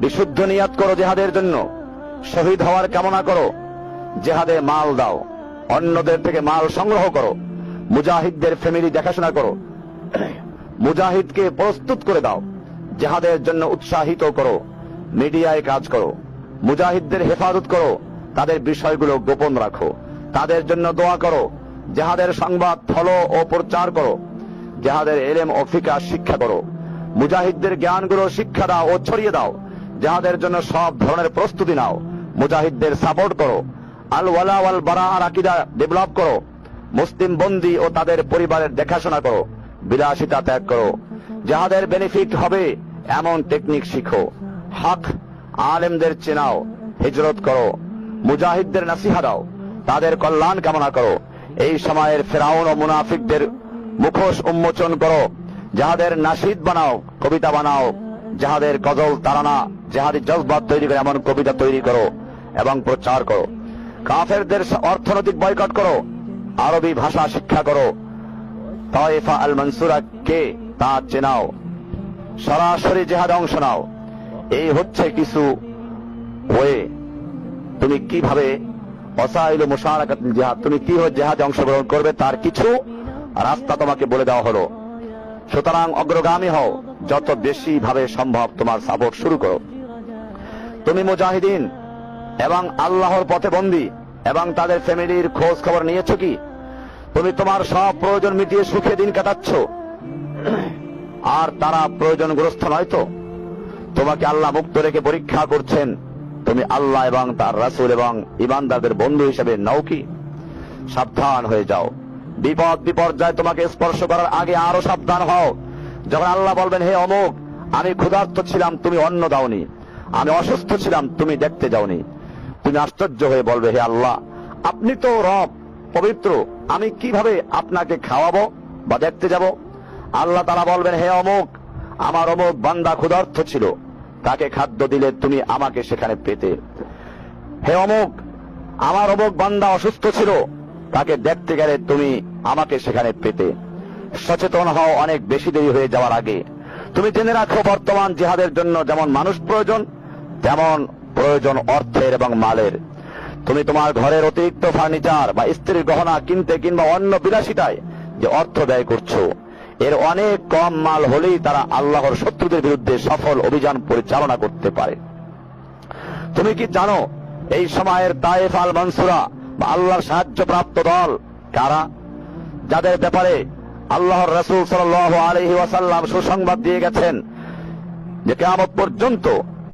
বিশুদ্ধ নিয়াত করো জিহাদের জন্য, শহীদ হওয়ার কামনা করো, জিহাদে মাল দাও, অন্যদের থেকে মাল সংগ্রহ করো, মুজাহিদদের ফ্যামিলি দেখাশোনা করো, মুজাহিদকে প্রস্তুত করে দাও, জিহাদের জন্য উৎসাহিত করো, মিডিয়ায় কাজ করো, মুজাহিদদের হেফাজত করো, তাদের বিষয়গুলো গোপন রাখো, তাদের জন্য দোয়া করো, জিহাদের সংবাদ ফলো ও প্রচার করো, জিহাদের ইলম ও ফিকহ শিক্ষা করো, মুজাহিদদের জ্ঞানগুলো শিক্ষা দাও ও ছড়িয়ে দাও, জিহাদের জন্য সব ধরনের প্রস্তুতি নাও, মুজাহিদদের সাপোর্ট করো, আল ওয়ালা ওয়াল বারাআর আকীদা ডেভেলপ করো, মুসলিম বন্দী ও তাদের পরিবারের দেখাশোনা করো, বিলাসিতা ত্যাগ করো, জিহাদের বেনিফিট হবে এমন টেকনিক শিখো, হক আলেমদের চেনাও, হিজরত করো, মুজাহিদদের নসিহা দাও, তাদের কল্যাণ কামনা করো। এই সময়ের ফেরাউন ও মুনাফিকদের মুখোশ উন্মোচন করো, যাহাদের নাশিদ বানাও, কবিতা বানাও, যাহাদের গজল তারানা জাহাদি জজবাত তৈরি করে এমন কবিতা তৈরি করো এবং প্রচার করো। কাফেরদের অর্থনৈতিক বয়কট করো, আরবি ভাষা শিক্ষা করো, তায়েফা আল মনসুরা কে তা চেনাও, সরাসরি জিহাদে অংশ নাও। এই হচ্ছে কিছু ওয়ে, তুমি কিভাবে ওয়াসাইল মুশারাকাতুল জিহাদ, তুমি কিভাবে জিহাদে অংশগ্রহণ করবে তার কিছু রাস্তা তোমাকে বলে দেওয়া হলো। সুতরাং অগ্রগামী হও, যত বেশি ভাবে সম্ভব তোমার সাপোর্ট শুরু করো। তুমি মুজাহিদিন এবং আল্লাহর পথে বন্দী এবং তাদের ফ্যামিলির খোঁজ খবর নিয়েছো কি? তুমি তোমার সব প্রয়োজন মিটিয়ে সুখে দিন কাটাচ্ছ, আর তারা প্রয়োজনগ্রস্ত নয় তো? তোমাকে আল্লাহ মুক্ত রেখে পরীক্ষা করছেন, তুমি আল্লাহ এবং তার রাসূল এবং ঈমানদারদের বন্ধু হিসেবে নাও কি? সাবধান হয়ে যাও, বিপদ বিপর্যয় তোমাকে স্পর্শ করার আগে আরো সাবধান হও। যখন আল্লাহ বলবেন, হে অমুক, আমি ক্ষুধার্ত ছিলাম, তুমি অন্ন দাওনি, আমি অসুস্থ ছিলাম, তুমি দেখতে যাওনি, তুমি আশ্চর্য হয়ে বলবে, হে আল্লাহ, আপনি তো রব পবিত্র, আমি কিভাবে আপনাকে খাওয়াবো বা দেখতে যাব? আল্লাহ তাআলা বলবেন, হে অমুক, আমার অমুক বান্দা ক্ষুধার্ত ছিল, তাকে খাদ্য দিলে তুমি আমাকে সেখানে পেতে। হে অমুক, আমার অমুক বান্দা অসুস্থ ছিল, তাকে দেখতে গেলে তুমি আমাকে সেখানে পেতে। সচেতন হও অনেক বেশি দেরি হয়ে যাওয়ার আগে। তুমি জেনে রাখো, বর্তমান জিহাদের জন্য যেমন মানুষ প্রয়োজন, তেমন প্রয়োজন অর্থের এবং মালের। তুমি তোমার ঘরের অতিরিক্ত ফার্নিচার বা স্ত্রীর গহনা কিনতে কিংবা অন্য বিলাসিতায় যে অর্থ ব্যয় করছো, এর অনেক কম মাল হলেই তারা আল্লাহর শত্রুদের বিরুদ্ধে সফল অভিযান পরিচালনা করতে পারে। তুমি কি জানো এই সময়ের তায়েফ আল মনসুরা বা আল্লাহর সাহায্যপ্রাপ্ত দল কারা? যাদের ব্যাপারে আল্লাহর রাসূল সাল্লাল্লাহু আলাইহি ওয়াসাল্লাম সুসংবাদ দিয়ে গেছেন যে কিয়ামত পর্যন্ত